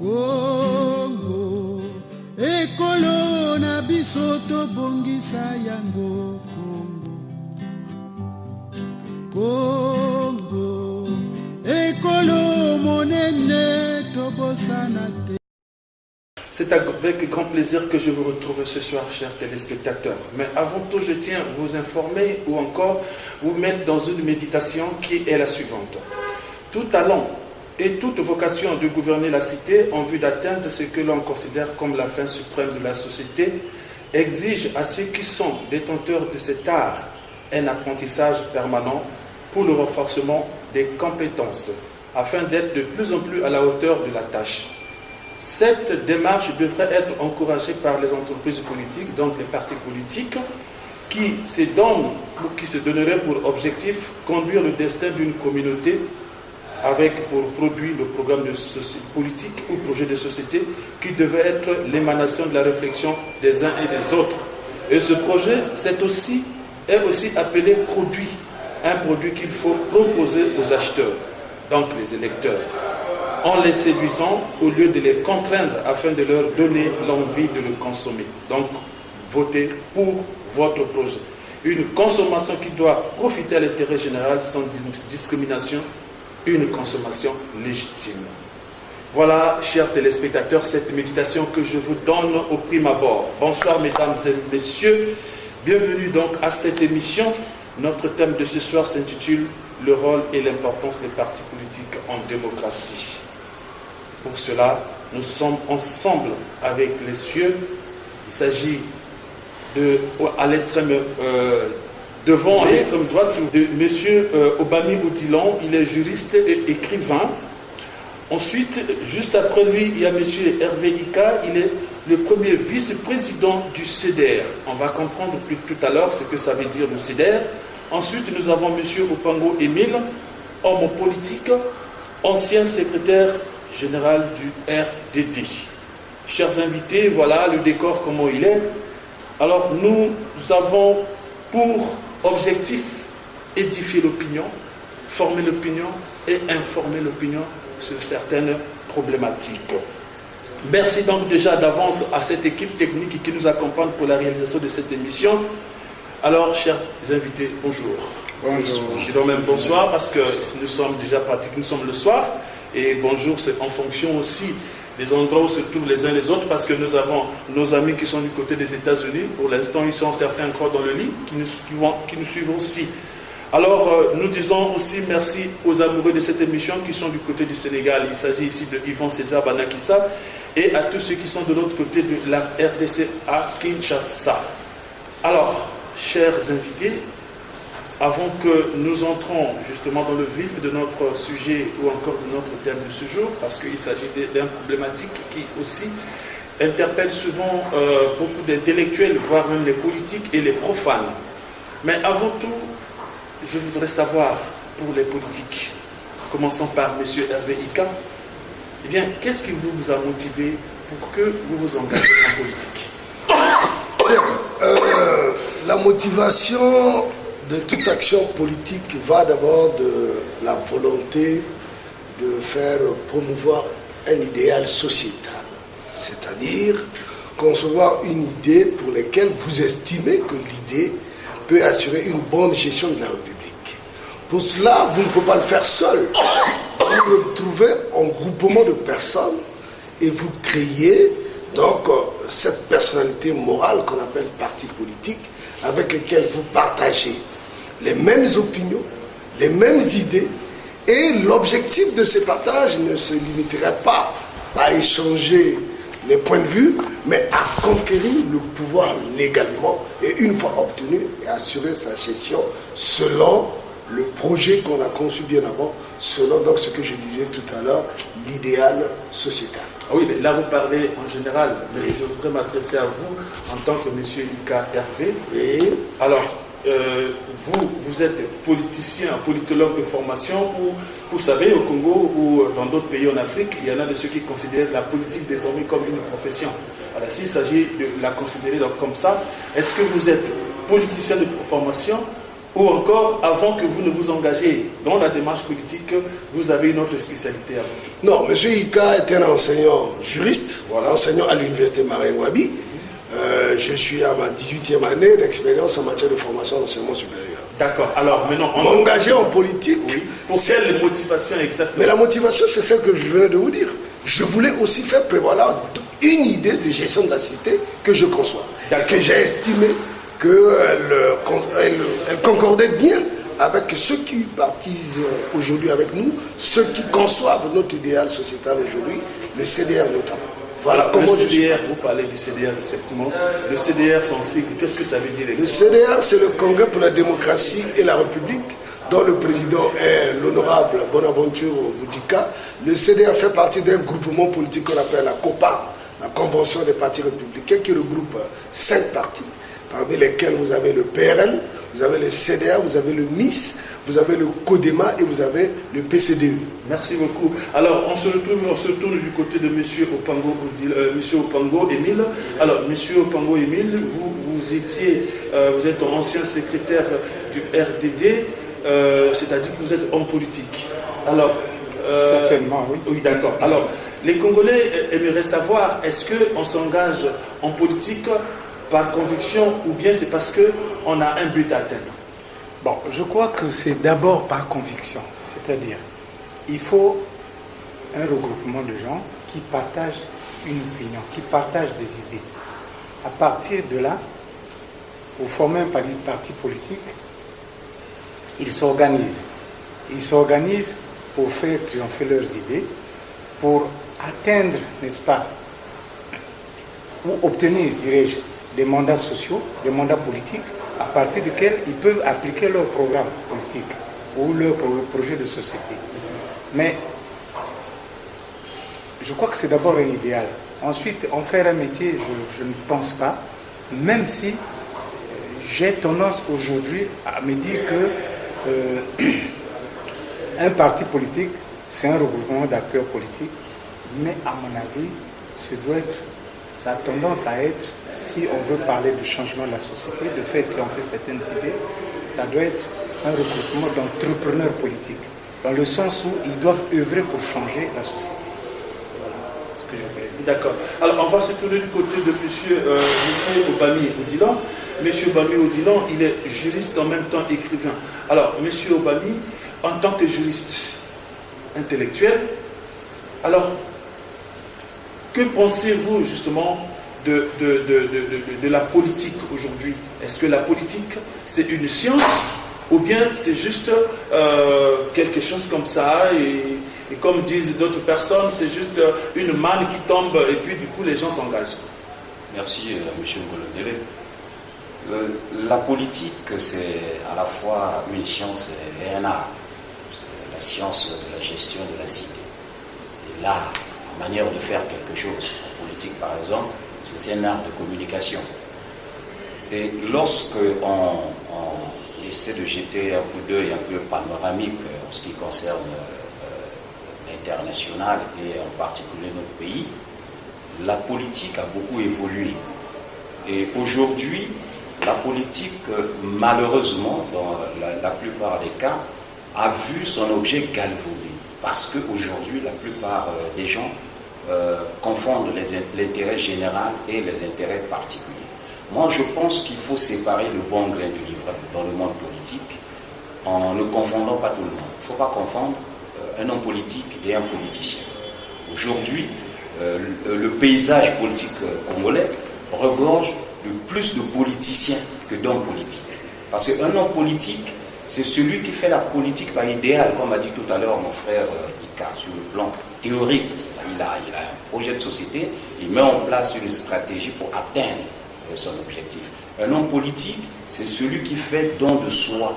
Congo, ekolo na biso tobongisa yango Congo. Congo, ekolo monene tobosana te. C'est avec grand plaisir que je vous retrouve ce soir, chers téléspectateurs. Mais avant tout, je tiens à vous informer ou encore vous mettre dans une méditation qui est la suivante. Tout talent et toute vocation de gouverner la cité en vue d'atteindre ce que l'on considère comme la fin suprême de la société exige à ceux qui sont détenteurs de cet art un apprentissage permanent pour le renforcement des compétences afin d'être de plus en plus à la hauteur de la tâche. Cette démarche devrait être encouragée par les entreprises politiques, donc les partis politiques, qui se donnent ou qui se donneraient pour objectif conduire le destin d'une communauté avec pour produit le programme de politique ou projet de société qui devait être l'émanation de la réflexion des uns et des autres. Et ce projet est aussi appelé produit, un produit qu'il faut proposer aux acheteurs, donc les électeurs, en les séduisant au lieu de les contraindre afin de leur donner l'envie de le consommer. Donc, votez pour votre projet. Une consommation qui doit profiter à l'intérêt général sans discrimination, une consommation légitime. Voilà, chers téléspectateurs, cette méditation que je vous donne au prime abord. Bonsoir, mesdames et messieurs. Bienvenue donc à cette émission. Notre thème de ce soir s'intitule « Le rôle et l'importance des partis politiques en démocratie ». Pour cela, nous sommes ensemble avec les cieux. Il s'agit à l'extrême devant, à l'extrême droite, de M. Obami Odilon. Il est juriste et écrivain. Ensuite, juste après lui, il y a M. Hervé Ika. Il est le premier vice-président du CEDER. On va comprendre tout à l'heure ce que ça veut dire le CEDER. Ensuite, nous avons M. Opango Émile, homme politique, ancien secrétaire général du RDD. Chers invités, voilà le décor comment il est. Alors, nous avons pour objectif édifier l'opinion, former l'opinion et informer l'opinion sur certaines problématiques. Merci donc déjà d'avance à cette équipe technique qui nous accompagne pour la réalisation de cette émission. Alors, chers invités, bonjour. Bonjour. Je dis même bonsoir parce que nous sommes déjà pratiques, nous sommes le soir. Et bonjour, c'est en fonction aussi des endroits où se trouvent les uns les autres, parce que nous avons nos amis qui sont du côté des États-Unis. Pour l'instant, ils sont certains encore dans le lit, qui nous suivent aussi. Alors, nous disons aussi merci aux amoureux de cette émission qui sont du côté du Sénégal. Il s'agit ici de Yvan César Banakissa et à tous ceux qui sont de l'autre côté de la RDC à Kinshasa. Alors, chers invités, avant que nous entrons justement dans le vif de notre sujet ou encore de notre thème de ce jour, parce qu'il s'agit d'une problématique qui aussi interpelle souvent beaucoup d'intellectuels, voire même les politiques et les profanes. Mais avant tout, je voudrais savoir, pour les politiques, commençons par M. Hervé Ika, eh bien, qu'est-ce qui vous a motivé pour que vous vous engagez en politique? La motivation de toute action politique va d'abord de la volonté de faire promouvoir un idéal sociétal, c'est-à-dire concevoir une idée pour laquelle vous estimez que l'idée peut assurer une bonne gestion de la République. Pour cela, vous ne pouvez pas le faire seul. Vous vous retrouvez en groupement de personnes et vous créez donc cette personnalité morale qu'on appelle parti politique, avec lequel vous partagez les mêmes opinions, les mêmes idées, et l'objectif de ces partages ne se limiterait pas à échanger les points de vue, mais à conquérir le pouvoir légalement, et une fois obtenu, et assurer sa gestion selon le projet qu'on a conçu bien avant, selon donc ce que je disais tout à l'heure, l'idéal sociétal. Ah oui, mais là vous parlez en général, mais je voudrais m'adresser à vous en tant que M. Ika Hervé. Oui. Alors, vous êtes politicien, politologue de formation, ou vous savez, au Congo ou dans d'autres pays en Afrique, il y en a de ceux qui considèrent la politique désormais comme une profession. Alors, s'il s'agit de la considérer donc comme ça, est-ce que vous êtes politicien de formation Ou encore, avant que vous ne vous engagez dans la démarche politique, vous avez une autre spécialité à vous? Non, M. Ika est un enseignant juriste, voilà. Enseignant à l'université Marine-Wabi. Je suis à ma 18e année d'expérience en matière de formation d'enseignement supérieur. D'accord. Alors maintenant, m'engager en politique. Oui. Pour quelle motivation exactement? Mais la motivation, c'est celle que je venais de vous dire. Je voulais aussi faire prévaloir une idée de gestion de la cité que je conçois. Que j'ai estimé qu'elle concordait bien avec ceux qui baptisent aujourd'hui avec nous, ceux qui conçoivent notre idéal sociétal aujourd'hui, le CDR notamment. Voilà comment le CDR, vous parlez du CDR exactement. Le CDR, son sigle, qu'est-ce que ça veut dire? Le CDR, c'est le Congrès pour la démocratie et la République, dont le président est l'honorable Bonaventure Boudika. Le CDR fait partie d'un groupement politique qu'on appelle la COPA, la Convention des partis républicains, qui regroupe 5 partis, parmi lesquels vous avez le PRL, vous avez le CDR, vous avez le MIS, vous avez le CODEMA et vous avez le PCDE. Merci beaucoup. Alors, on se retourne du côté de M. Opango Émile. Alors, M. Opango Émile, vous êtes ancien secrétaire du RDD, c'est-à-dire que vous êtes homme politique. Alors, certainement, oui. Oui, d'accord. Alors, les Congolais aimeraient savoir, est-ce qu'on s'engage en politique par conviction ou bien c'est parce qu'on a un but à atteindre? Bon, je crois que c'est d'abord par conviction. C'est-à-dire, il faut un regroupement de gens qui partagent une opinion, qui partagent des idées. À partir de là, pour former un parti politique, ils s'organisent. Ils s'organisent pour faire triompher leurs idées, pour atteindre, n'est-ce pas, ou obtenir, dirais-je, des mandats sociaux, des mandats politiques, à partir desquels ils peuvent appliquer leur programme politique ou leur projet de société. Mais je crois que c'est d'abord un idéal. Ensuite, en faire un métier, je ne pense pas, même si j'ai tendance aujourd'hui à me dire que un parti politique, c'est un regroupement d'acteurs politiques, mais à mon avis, ça a tendance à être, si on veut parler du changement de la société, de faire triompher certaines idées, ça doit être un regroupement d'entrepreneurs politiques, dans le sens où ils doivent œuvrer pour changer la société. Voilà ce que je voulais dire. D'accord. Alors, on va se tourner du côté de M. Obami Odilan. M. Obami Odilan, il est juriste en même temps écrivain. Alors, M. Obami, en tant que juriste intellectuel, alors, que pensez-vous justement de la politique aujourd'hui? Est-ce que la politique, c'est une science ou bien c'est juste quelque chose comme ça et comme disent d'autres personnes, c'est juste une manne qui tombe et puis du coup les gens s'engagent? Merci M. Ngolodele. La politique, c'est à la fois une science et un art. C'est la science de la gestion de la cité. Et l'art, manière de faire quelque chose. En politique, par exemple, c'est un art de communication. Et lorsque on essaie de jeter un coup d'œil un peu panoramique en ce qui concerne l'international et en particulier notre pays, la politique a beaucoup évolué. Et aujourd'hui, la politique, malheureusement, dans la plupart des cas, a vu son objet galvaudé. Parce qu'aujourd'hui, la plupart des gens confondent l'intérêt général et les intérêts particuliers. Moi, je pense qu'il faut séparer le bon grain du livret dans le monde politique en ne confondant pas tout le monde. Il ne faut pas confondre un homme politique et un politicien. Aujourd'hui, le paysage politique congolais regorge de plus de politiciens que d'hommes politiques. Parce qu'un homme politique, c'est celui qui fait la politique par idéal, comme a dit tout à l'heure mon frère Ika, sur le plan théorique. Il a un projet de société, il met en place une stratégie pour atteindre son objectif. Un homme politique, c'est celui qui fait don de soi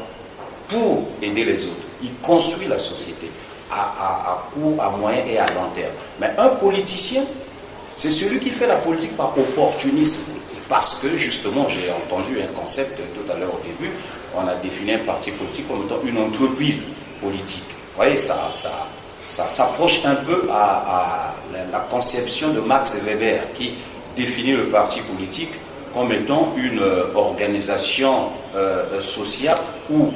pour aider les autres. Il construit la société à court, à moyen et à long terme. Mais un politicien, c'est celui qui fait la politique par opportunisme. Parce que justement, j'ai entendu un concept tout à l'heure au début, on a défini un parti politique comme étant une entreprise politique. Vous voyez, ça s'approche un peu à la conception de Max Weber qui définit le parti politique comme étant une organisation sociale où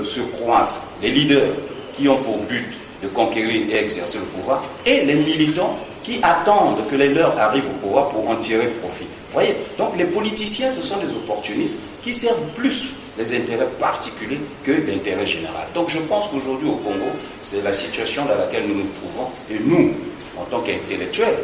se croisent les leaders qui ont pour but de conquérir et exercer le pouvoir et les militants qui attendent que les leurs arrivent au pouvoir pour en tirer profit. Vous voyez? Donc les politiciens, ce sont des opportunistes qui servent plus les intérêts particuliers que l'intérêt général. Donc je pense qu'aujourd'hui au Congo, c'est la situation dans laquelle nous nous trouvons. Et nous, en tant qu'intellectuels,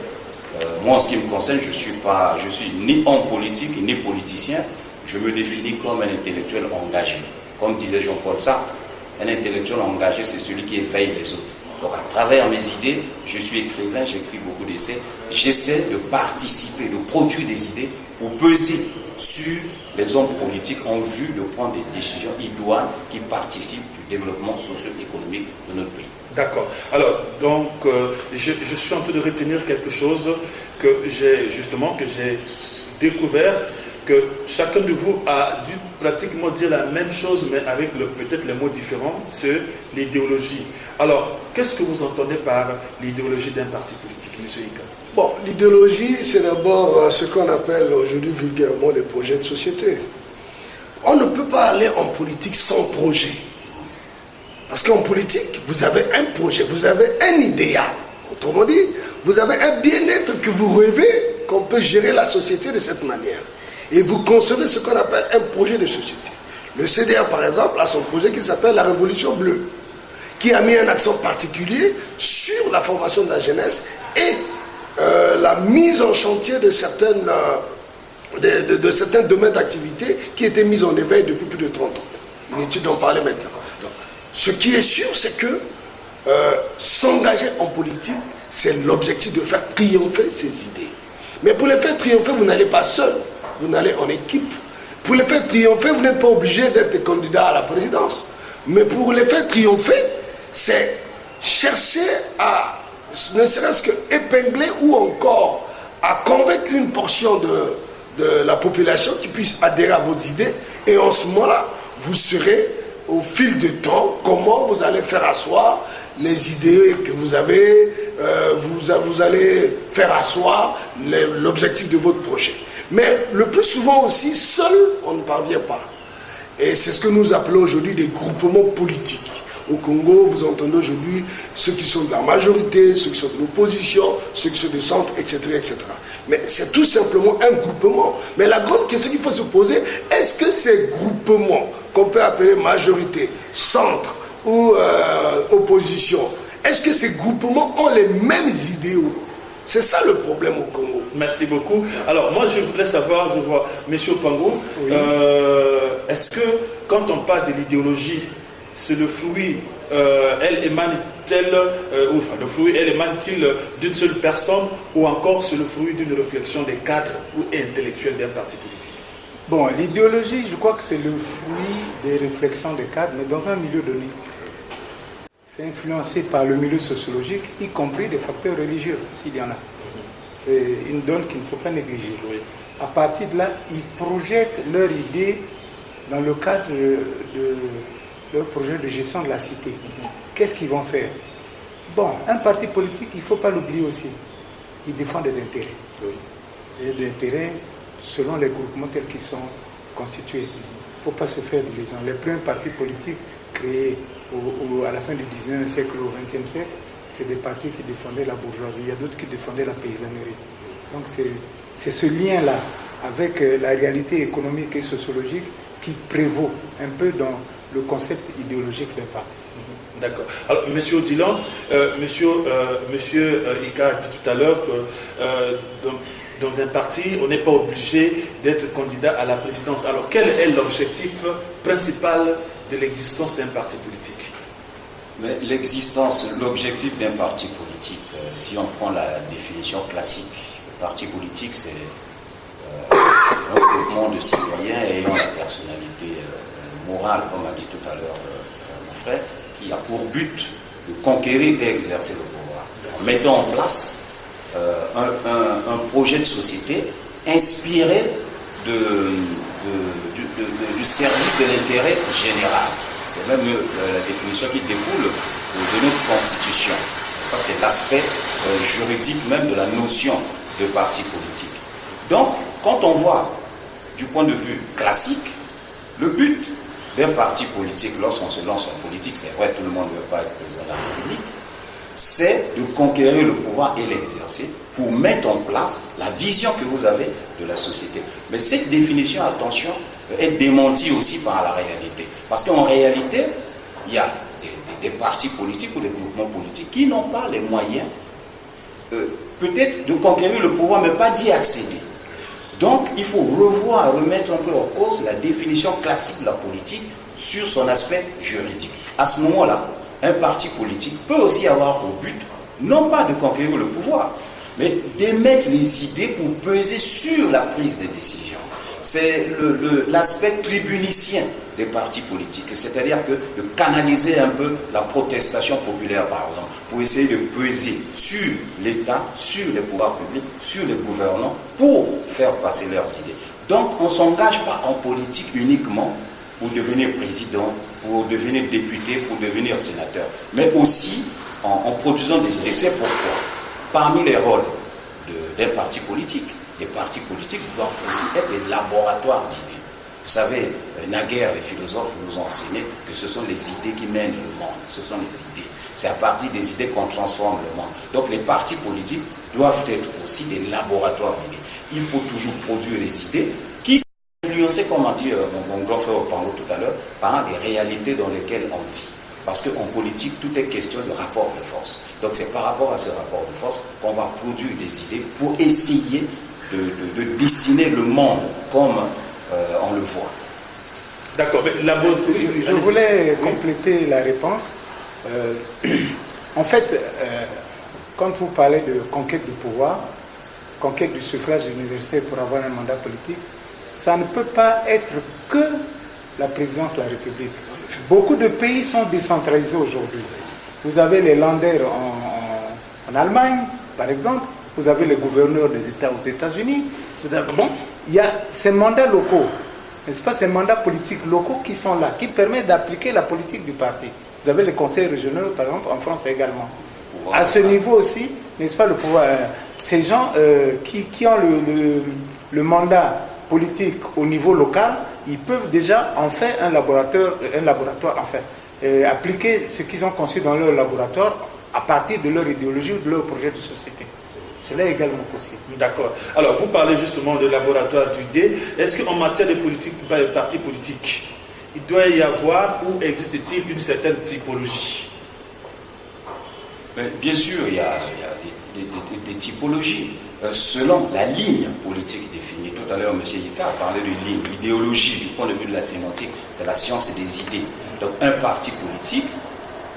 moi en ce qui me concerne, je suis ni homme politique ni politicien, je me définis comme un intellectuel engagé. Comme disait Jean-Paul Sartre, un intellectuel engagé, c'est celui qui éveille les autres. Donc à travers mes idées, je suis écrivain, j'écris beaucoup d'essais, j'essaie de participer, de produire des idées pour peser sur les hommes politiques en vue de prendre des décisions idoines qui participent du développement socio-économique de notre pays. D'accord. Alors, donc, je suis en train de retenir quelque chose que j'ai découvert, que chacun de vous a dû pratiquement dire la même chose, mais avec peut-être les mots différents, c'est l'idéologie. Alors, qu'est-ce que vous entendez par l'idéologie d'un parti politique, M. Ika? Bon, l'idéologie, c'est d'abord ce qu'on appelle aujourd'hui vulgairement des projets de société. On ne peut pas aller en politique sans projet. Parce qu'en politique, vous avez un projet, vous avez un idéal. Autrement dit, vous avez un bien-être que vous rêvez qu'on peut gérer la société de cette manière. Et vous concevez ce qu'on appelle un projet de société. Le CDR, par exemple, a son projet qui s'appelle la Révolution bleue, qui a mis un accent particulier sur la formation de la jeunesse et la mise en chantier de certains domaines d'activité qui étaient mis en éveil depuis plus de 30 ans. Une étude en parlait maintenant. Donc, ce qui est sûr, c'est que s'engager en politique, c'est l'objectif de faire triompher ses idées. Mais pour les faire triompher, vous n'allez pas seul. Vous allez en équipe. Pour les faire triompher, vous n'êtes pas obligé d'être candidat à la présidence. Mais pour les faire triompher, c'est chercher à, ne serait-ce que épingler ou encore à convaincre une portion de la population qui puisse adhérer à vos idées. Et en ce moment-là, vous serez au fil du temps comment vous allez faire asseoir les idées que vous avez, vous allez faire asseoir l'objectif de votre projet. Mais le plus souvent aussi, seul, on ne parvient pas. Et c'est ce que nous appelons aujourd'hui des groupements politiques. Au Congo, vous entendez aujourd'hui ceux qui sont de la majorité, ceux qui sont de l'opposition, ceux qui sont du centre, etc., etc. Mais c'est tout simplement un groupement. Mais la grande question qu'il faut se poser, est-ce que ces groupements, qu'on peut appeler majorité, centre ou opposition, est-ce que ces groupements ont les mêmes idéaux? C'est ça le problème au Congo. Merci beaucoup. Alors moi je voudrais savoir, je vois M. Pango, oui. Est-ce que quand on parle de l'idéologie, c'est le fruit, elle émane-t-elle, le fruit, elle émane-t-il d'une seule personne ou encore c'est le fruit d'une réflexion des cadres ou intellectuels d'un parti politique? Bon, l'idéologie, je crois que c'est le fruit des réflexions des cadres, mais dans un milieu donné. C'est influencé par le milieu sociologique, y compris des facteurs religieux, s'il y en a. C'est une donne qu'il ne faut pas négliger. Oui. À partir de là, ils projettent leur idée dans le cadre de leur projet de gestion de la cité. Qu'est-ce qu'ils vont faire? Bon, un parti politique, il ne faut pas l'oublier aussi. Il défend des intérêts. Oui. Des intérêts selon les groupements tels qu'ils sont constitués. Il ne faut pas se faire d'illusions. Les premiers partis politiques créés à la fin du 19e siècle ou au 20e siècle, c'est des partis qui défendaient la bourgeoisie. Il y a d'autres qui défendaient la paysannerie. Donc c'est ce lien-là avec la réalité économique et sociologique qui prévaut un peu dans le concept idéologique d'un parti. D'accord. Alors, M. Odilon, Monsieur Ika a dit tout à l'heure que dans un parti, on n'est pas obligé d'être candidat à la présidence. Alors, quel est l'objectif principal de l'existence d'un parti politique? Mais l'objectif d'un parti politique, si on prend la définition classique, le parti politique, c'est un groupement de citoyens ayant la personnalité morale, comme a dit tout à l'heure mon frère, qui a pour but de conquérir et exercer le pouvoir, en mettant en place un projet de société inspiré du service de l'intérêt général. C'est même la définition qui découle de notre Constitution. Ça, c'est l'aspect juridique même de la notion de parti politique. Donc, quand on voit du point de vue classique, le but d'un parti politique, lorsqu'on se lance en politique, c'est vrai, tout le monde ne veut pas être président de la République, c'est de conquérir le pouvoir et l'exercer pour mettre en place la vision que vous avez de la société. Mais cette définition, attention, est démentie aussi par la réalité. Parce qu'en réalité, il y a des partis politiques ou des groupements politiques qui n'ont pas les moyens peut-être de conquérir le pouvoir, mais pas d'y accéder. Donc, il faut revoir, remettre un peu en cause la définition classique de la politique sur son aspect juridique. À ce moment-là, un parti politique peut aussi avoir pour but, non pas de conquérir le pouvoir, mais d'émettre les idées pour peser sur la prise des décisions. C'est l'aspect tribunicien des partis politiques, c'est-à-dire que de canaliser un peu la protestation populaire, par exemple, pour essayer de peser sur l'État, sur les pouvoirs publics, sur les gouvernants, pour faire passer leurs idées. Donc, on ne s'engage pas en politique uniquement pour devenir président, pour devenir député, pour devenir sénateur, mais aussi en produisant des idées. C'est pourquoi, parmi les rôles d'un parti politique, les partis politiques doivent aussi être des laboratoires d'idées. Vous savez, naguère, les philosophes nous ont enseigné que ce sont les idées qui mènent le monde. Ce sont les idées. C'est à partir des idées qu'on transforme le monde. Donc les partis politiques doivent être aussi des laboratoires d'idées. Il faut toujours produire des idées qui sont influencées, comme a dit mon grand frère Opango tout à l'heure, par des réalités dans lesquelles on vit. Parce qu'en politique, tout est question de rapport de force. Donc c'est par rapport à ce rapport de force qu'on va produire des idées pour essayer de dessiner le monde comme on le voit. D'accord, mais je voulais compléter la réponse. En fait, quand vous parlez de conquête du pouvoir, conquête du suffrage universel pour avoir un mandat politique, ça ne peut pas être que la présidence de la République. Beaucoup de pays sont décentralisés aujourd'hui. Vous avez les Länder en Allemagne, par exemple. Vous avez les gouverneurs des États aux États-Unis. Il y a ces mandats locaux, n'est-ce pas, ces mandats politiques locaux qui sont là, qui permettent d'appliquer la politique du parti. Vous avez les conseils régionaux, par exemple, en France également. À ce niveau aussi, n'est-ce pas, le pouvoir. Ces gens qui ont le mandat politique au niveau local, ils peuvent déjà en faire un laboratoire enfin, appliquer ce qu'ils ont conçu dans leur laboratoire à partir de leur idéologie ou de leur projet de société. Cela est également possible. D'accord. Alors, vous parlez justement de laboratoire d'idées. Est-ce qu'en matière de parti politique, il doit y avoir ou existe-t-il une certaine typologie? Bien sûr, il y a des typologies. Selon la ligne politique définie. Tout à l'heure, M. Yika a parlé de ligne. L'idéologie, du point de vue de la sémantique, c'est la science et des idées. Donc, un parti politique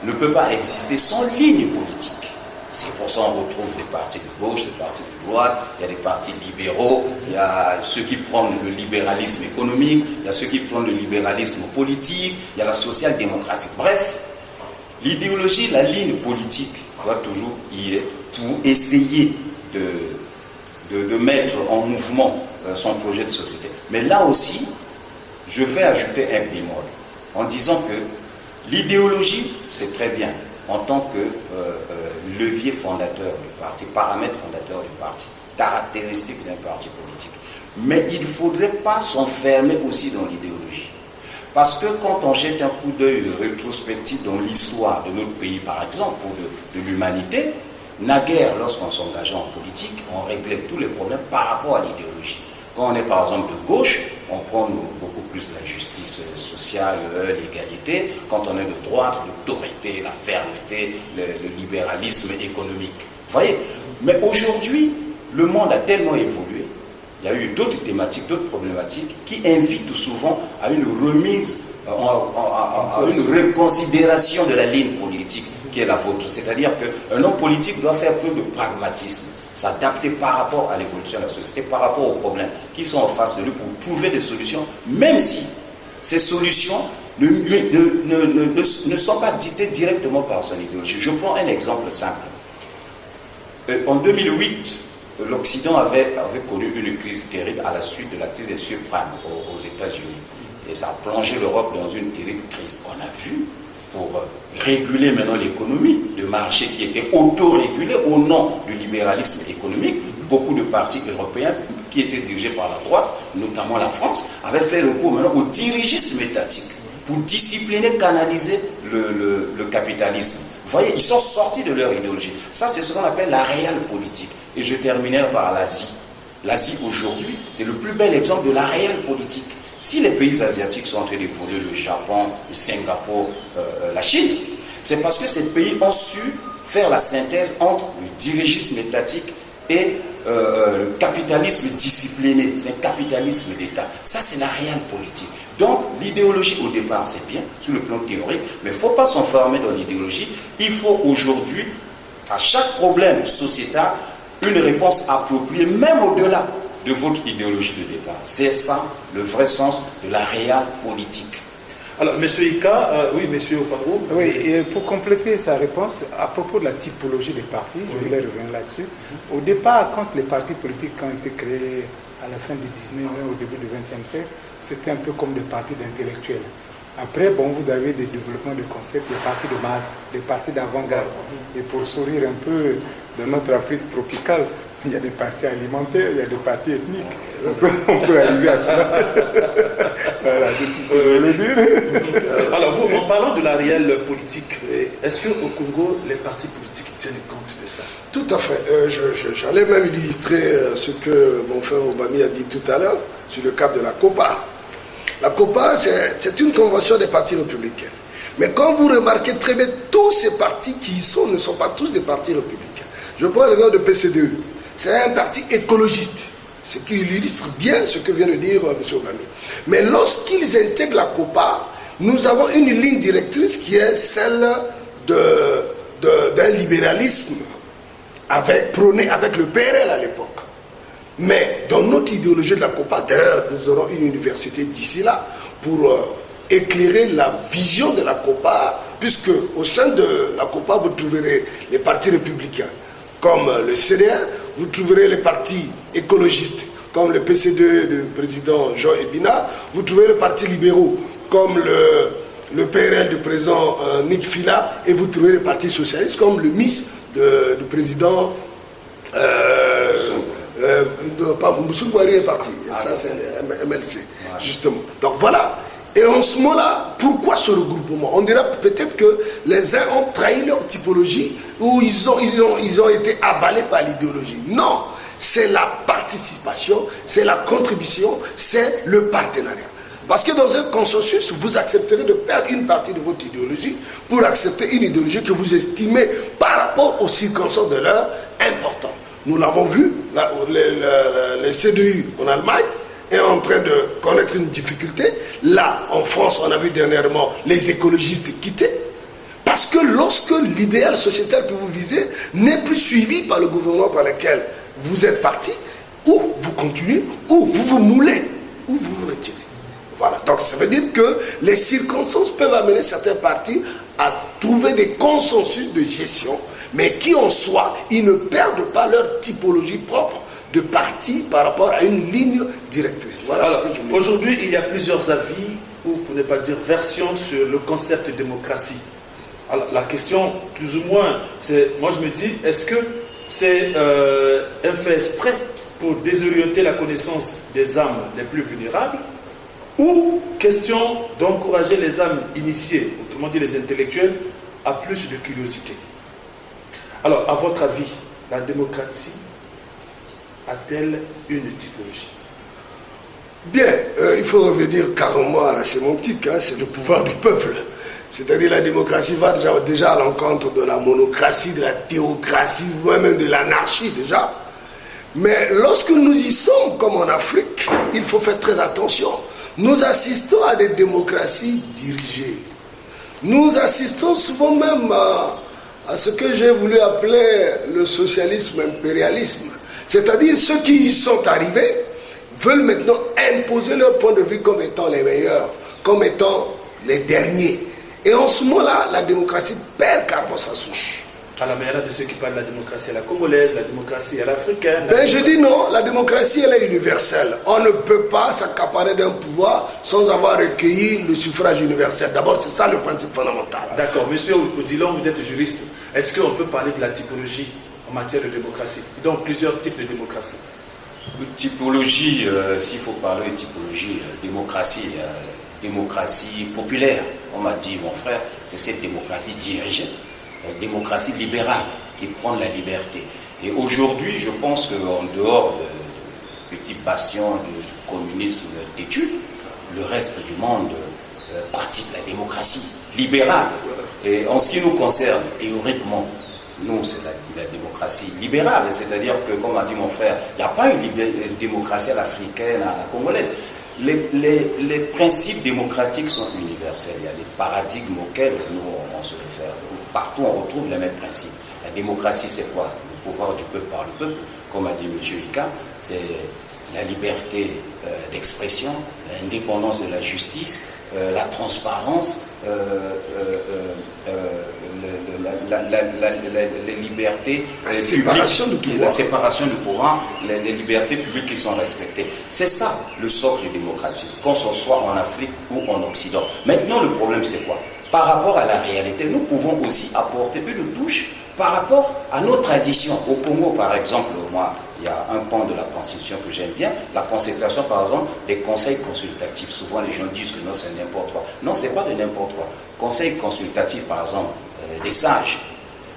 ne peut pas exister sans ligne politique. C'est pour ça qu'on retrouve des partis de gauche, des partis de droite, il y a des partis libéraux, il y a ceux qui prennent le libéralisme économique, il y a ceux qui prennent le libéralisme politique, il y a la social-démocratie. Bref, l'idéologie, la ligne politique doit toujours y être pour essayer de mettre en mouvement son projet de société. Mais là aussi, je vais ajouter un bémol en disant que l'idéologie, c'est très bien en tant que levier fondateur du parti, paramètre fondateur du parti, caractéristique d'un parti politique. Mais il ne faudrait pas s'enfermer aussi dans l'idéologie. Parce que quand on jette un coup d'œil rétrospectif dans l'histoire de notre pays, par exemple, ou de l'humanité, naguère, lorsqu'on s'engageait en politique, on réglait tous les problèmes par rapport à l'idéologie. Quand on est par exemple de gauche, on prend beaucoup plus la justice sociale, l'égalité. Quand on est de droite, l'autorité, la fermeté, le libéralisme économique. Vous voyez? Mais aujourd'hui, le monde a tellement évolué. Il y a eu d'autres thématiques, d'autres problématiques qui invitent souvent à une remise, à une reconsidération de la ligne politique qui est la vôtre. C'est-à-dire qu'un homme politique doit faire preuve de pragmatisme, s'adapter par rapport à l'évolution de la société, par rapport aux problèmes qui sont en face de lui pour trouver des solutions, même si ces solutions ne sont pas dictées directement par son idéologie. Je prends un exemple simple. En 2008, l'Occident avait connu une crise terrible à la suite de la crise des subprimes aux États-Unis. Et ça a plongé l'Europe dans une terrible crise. On a vu, pour réguler maintenant l'économie, de marché qui était autorégulé au nom du libéralisme économique, beaucoup de partis européens qui étaient dirigés par la droite, notamment la France, avaient fait recours maintenant au dirigisme étatique pour discipliner, canaliser le capitalisme. Vous voyez, ils sont sortis de leur idéologie. Ça, c'est ce qu'on appelle la réelle politique. Et je terminerai par l'Asie. L'Asie, aujourd'hui, c'est le plus bel exemple de la réelle politique. Si les pays asiatiques sont en train d'évoluer, le Japon, le Singapour, la Chine, c'est parce que ces pays ont su faire la synthèse entre le dirigisme étatique et le capitalisme discipliné. C'est un capitalisme d'État. Ça, c'est la réelle politique. Donc, l'idéologie, au départ, c'est bien, sur le plan théorique, mais il ne faut pas s'enfermer dans l'idéologie. Il faut aujourd'hui, à chaque problème sociétal, une réponse appropriée, même au-delà de votre idéologie de départ. C'est ça, le vrai sens de la réelle politique. Alors, M. Ika, oui, M. Opadro. Oui, et pour compléter sa réponse, à propos de la typologie des partis, je voulais revenir là-dessus. Au départ, quand les partis politiques ont été créés à la fin du 19e, au début du 20e siècle, c'était un peu comme des partis d'intellectuels. Après, bon, vous avez des développements de concepts, les partis de masse, les partis d'avant-garde. Et pour sourire un peu dans notre Afrique tropicale, il y a des partis alimentaires, il y a des partis ethniques. On peut arriver à ça. Voilà, c'est tout ce que je voulais dire. Alors, vous, en parlant de la réelle politique, est-ce qu'au Congo, les partis politiques tiennent compte de ça? Tout à fait. J'allais même illustrer ce que mon frère Obami a dit tout à l'heure sur le cadre de la COPA. La COPA, c'est une convention des partis républicains. Mais quand vous remarquez très bien, tous ces partis qui y sont ne sont pas tous des partis républicains. Je prends l'exemple de PCDE. C'est un parti écologiste, ce qui illustre bien ce que vient de dire M. Obami. Mais lorsqu'ils intègrent la COPA, nous avons une ligne directrice qui est celle d'un libéralisme prôné avec le PRL à l'époque. Mais dans notre idéologie de la COPA, d'ailleurs, nous aurons une université d'ici là pour éclairer la vision de la COPA, puisque au sein de la COPA, vous trouverez les partis républicains, comme le CDR, vous trouverez les partis écologistes, comme le PCD du président Jean Ebina, vous trouverez les partis libéraux, comme le PRL du président Nick Fila, et vous trouverez les partis socialistes, comme le MIS du président... pas Moussou Bouhari est parti, ça c'est MLC, justement. Donc voilà. Et en ce moment-là, pourquoi ce regroupement? On dira peut-être que les uns ont trahi leur typologie ou ils ont été avalés par l'idéologie. Non, c'est la participation, c'est la contribution, c'est le partenariat. Parce que dans un consensus, vous accepterez de perdre une partie de votre idéologie pour accepter une idéologie que vous estimez par rapport aux circonstances de l'heure importantes. Nous l'avons vu, les CDU en Allemagne est en train de connaître une difficulté. Là, en France, on a vu dernièrement les écologistes quitter. Parce que lorsque l'idéal sociétal que vous visez n'est plus suivi par le gouvernement par lequel vous êtes parti, ou vous continuez, ou vous vous moulez, ou vous vous retirez. Voilà. Donc ça veut dire que les circonstances peuvent amener certains partis à trouver des consensus de gestion, mais qui en soi, ils ne perdent pas leur typologie propre de parti par rapport à une ligne directrice. Voilà. Alors, aujourd'hui, il y a plusieurs avis, ou pour ne pas dire versions, sur le concept de démocratie. Alors, la question, plus ou moins, c'est, moi je me dis, est-ce que c'est un fait exprès pour désorienter la connaissance des âmes les plus vulnérables, ou question d'encourager les âmes initiées, autrement dit les intellectuels, à plus de curiosité? Alors, à votre avis, la démocratie a-t-elle une typologie? Bien, il faut revenir carrément à la sémantique, hein, c'est le pouvoir du peuple. C'est-à-dire la démocratie va déjà à l'encontre de la monocratie, de la théocratie, voire même de l'anarchie déjà. Mais lorsque nous y sommes, comme en Afrique, il faut faire très attention. Nous assistons à des démocraties dirigées. Nous assistons souvent même à ce que j'ai voulu appeler le socialisme impérialisme. C'est-à-dire ceux qui y sont arrivés veulent maintenant imposer leur point de vue comme étant les meilleurs, comme étant les derniers. Et en ce moment-là, la démocratie perd carrément sa souche. À la manière de ceux qui parlent de la démocratie à la congolaise, la démocratie à l'africaine. Ben je dis non, la démocratie elle est universelle. On ne peut pas s'accaparer d'un pouvoir sans avoir recueilli le suffrage universel. D'abord, c'est ça le principe fondamental. D'accord. Monsieur Odilon, vous êtes juriste. Est-ce qu'on peut parler de la typologie en matière de démocratie? Donc plusieurs types de démocratie. Typologie, s'il faut parler de typologie, démocratie populaire, on m'a dit, mon frère, c'est cette démocratie dirigée, démocratie libérale qui prend la liberté. Et aujourd'hui, je pense qu'en dehors de petits bastions du communisme têtu, le reste du monde pratique la démocratie libérale. Et en ce qui nous concerne, théoriquement, nous, c'est la démocratie libérale. C'est-à-dire que, comme a dit mon frère, il n'y a pas une démocratie à l'africaine, à la congolaise. Les principes démocratiques sont universels. Il y a des paradigmes auxquels nous, on se réfère. Partout, on retrouve les mêmes principes. La démocratie, c'est quoi? Le pouvoir du peuple par le peuple. Comme a dit M. Ika, c'est la liberté d'expression, l'indépendance de la justice, la transparence, les libertés publiques, la séparation du pouvoir, les libertés publiques qui sont respectées. C'est ça le socle démocratique, qu'on soit en Afrique ou en Occident. Maintenant, le problème, c'est quoi? Par rapport à la réalité, nous pouvons aussi apporter une touche par rapport à nos traditions. Au Congo, par exemple, moi, il y a un pan de la Constitution que j'aime bien, la consécration, par exemple, des conseils consultatifs. Souvent, les gens disent que non, c'est n'importe quoi. Non, c'est pas de n'importe quoi. Conseil consultatif, par exemple, des sages,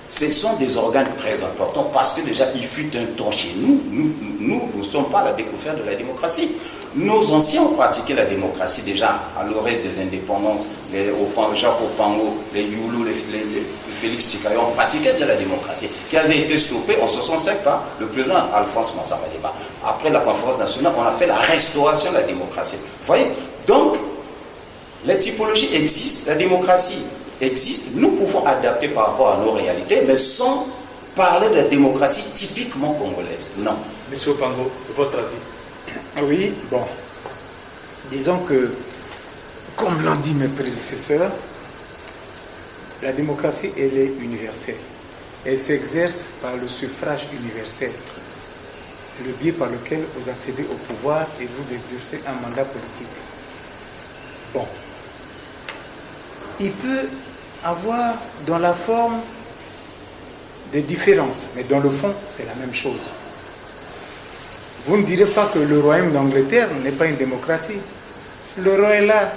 ce sont des organes très importants parce que déjà, il fut un temps chez nous. Nous ne sommes pas à la découverte de la démocratie. Nos anciens ont pratiqué la démocratie déjà à l'orée des indépendances, Jacques Opango, les Youlou, les Félix Tshisekedi ont pratiqué déjà la démocratie, qui avait été stoppée en 1965 par le président Alphonse Massamba Deba. Après la conférence nationale, on a fait la restauration de la démocratie. Vous voyez? Donc, les typologies existent, la démocratie existe, nous pouvons adapter par rapport à nos réalités, mais sans parler de la démocratie typiquement congolaise. Non. Monsieur Opango, votre avis? Oui, bon, disons que, comme l'ont dit mes prédécesseurs, la démocratie, elle est universelle. Elle s'exerce par le suffrage universel. C'est le biais par lequel vous accédez au pouvoir et vous exercez un mandat politique. Bon, il peut avoir dans la forme des différences, mais dans le fond, c'est la même chose. Vous ne direz pas que le royaume d'Angleterre n'est pas une démocratie. Le roi est là.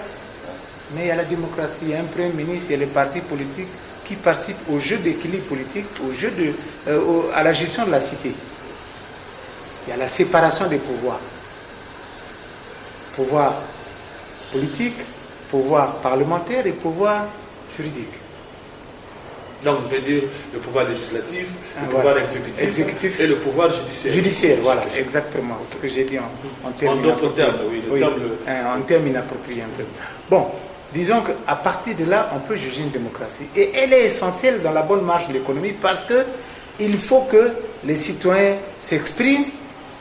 Mais il y a la démocratie, il y a un premier ministre, il y a les partis politiques qui participent au jeu d'équilibre politique, à la gestion de la cité. Il y a la séparation des pouvoirs. Pouvoir politique, pouvoir parlementaire et pouvoir juridique. Donc, on peut dire le pouvoir législatif, le pouvoir exécutif et le pouvoir judiciaire. Judiciaire, voilà, exactement. Ce que j'ai dit en termes en termes inappropriés un peu. Bon, disons qu'à partir de là, on peut juger une démocratie. Et elle est essentielle dans la bonne marche de l'économie parce qu'il faut que les citoyens s'expriment,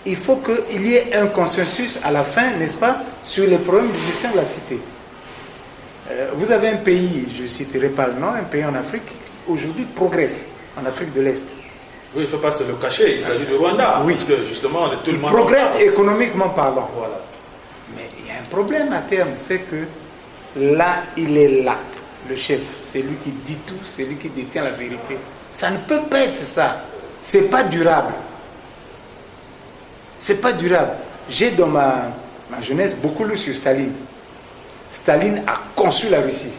il faut qu'il y ait un consensus à la fin, n'est-ce pas, sur les problèmes de gestion de la cité. Vous avez un pays, je ne citerai pas le nom, un pays en Afrique, aujourd'hui progresse, en Afrique de l'Est. Oui, il ne faut pas se le cacher, il s'agit du Rwanda. Oui. Parce que justement, tout le monde progresse économiquement parlant. Voilà. Mais il y a un problème à terme, c'est que là, il est là, le chef. C'est lui qui dit tout, c'est lui qui détient la vérité. Ça ne peut pas être ça. C'est pas durable. C'est pas durable. J'ai dans ma jeunesse beaucoup lu sur Staline. Staline a conçu la Russie.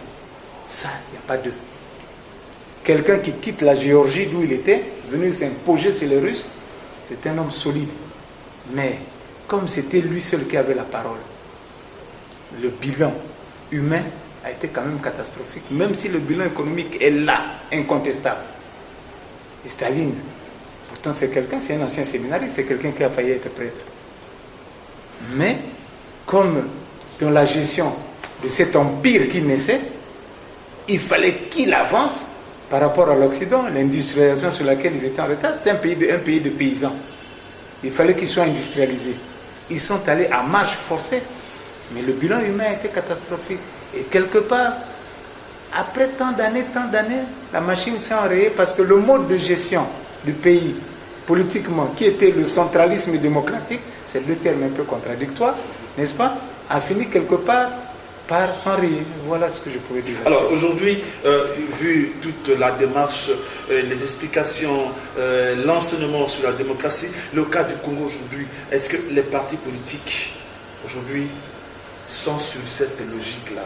Ça, il n'y a pas d'eux. Quelqu'un qui quitte la Géorgie d'où il était, venu s'imposer sur les Russes, c'est un homme solide. Mais comme c'était lui seul qui avait la parole, le bilan humain a été quand même catastrophique, même si le bilan économique est là, incontestable. Et Staline, pourtant c'est un ancien séminariste, c'est quelqu'un qui a failli être prêtre. Mais comme dans la gestion de cet empire qui naissait, il fallait qu'il avance par rapport à l'Occident, l'industrialisation sur laquelle ils étaient en retard. C'était un pays de paysans. Il fallait qu'ils soient industrialisés. Ils sont allés à marche forcée, mais le bilan humain a été catastrophique. Et quelque part, après tant d'années, la machine s'est enrayée parce que le mode de gestion du pays, politiquement, qui était le centralisme démocratique, c'est deux termes un peu contradictoires, n'est-ce pas, a fini quelque part part sans rien. Voilà ce que je pouvais dire. Alors aujourd'hui, vu toute la démarche, les explications, l'enseignement sur la démocratie, le cas du Congo aujourd'hui, est-ce que les partis politiques aujourd'hui sont sur cette logique-là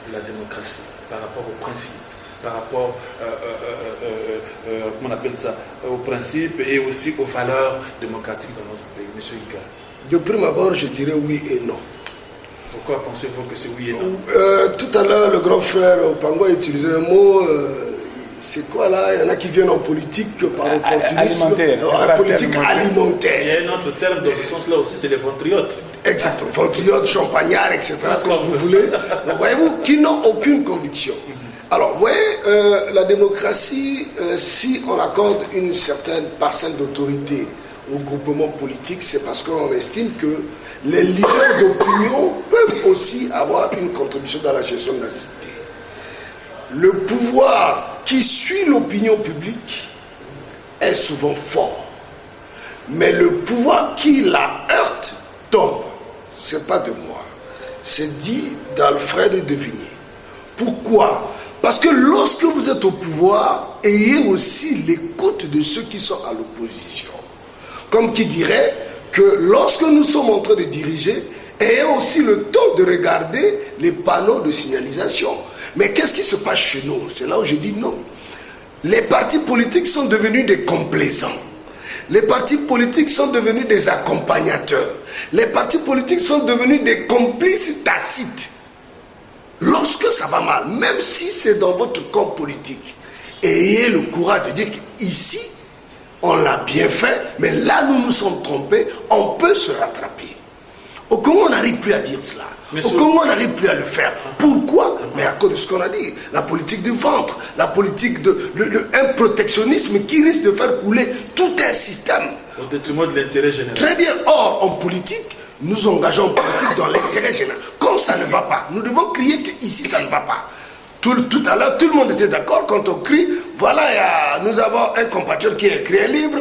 de la démocratie par rapport aux principes, par rapport comment on appelle ça, aux principes et aussi aux valeurs démocratiques dans notre pays, M. Ika? De prime abord, je dirais oui et non. Pourquoi pensez-vous que c'est oui et non? Tout à l'heure, le grand frère Pango a utilisé un mot. C'est quoi là? Il y en a qui viennent en politique par opportunisme. En politique alimentaire. Il y a un autre terme dans ce sens-là aussi, c'est les ventriotes. Exactement. Ventriotes, champagnards, etc. Comme vous voulez. Donc, voyez-vous, qui n'ont aucune conviction. Alors, vous voyez, la démocratie, si on accorde une certaine parcelle d'autorité au groupement politique, c'est parce qu'on estime que les leaders d'opinion peuvent aussi avoir une contribution dans la gestion de la cité. Le pouvoir qui suit l'opinion publique est souvent fort, mais le pouvoir qui la heurte tombe. C'est pas de moi, c'est dit d'Alfred de Vigny. Pourquoi? Parce que lorsque vous êtes au pouvoir, ayez aussi l'écoute de ceux qui sont à l'opposition. Comme qui dirait que lorsque nous sommes en train de diriger, ayons aussi le temps de regarder les panneaux de signalisation. Mais qu'est-ce qui se passe chez nous? C'est là où je dis non. Les partis politiques sont devenus des complaisants. Les partis politiques sont devenus des accompagnateurs. Les partis politiques sont devenus des complices tacites. Lorsque ça va mal, même si c'est dans votre camp politique, ayez le courage de dire qu'ici, on l'a bien fait, mais là nous nous sommes trompés, on peut se rattraper. Au Congo, on n'arrive plus à dire cela. Au Congo, on n'arrive plus à le faire. Pourquoi? Mais à cause de ce qu'on a dit. La politique du ventre, la politique un protectionnisme qui risque de faire couler tout un système. Au détriment de l'intérêt général. Très bien. Or, en politique, nous engageons en politique dans l'intérêt général. Quand ça ne va pas, nous devons crier qu'ici, ça ne va pas. Tout à l'heure, tout le monde était d'accord quand on crie, voilà, nous avons un compatriote qui a écrit un livre,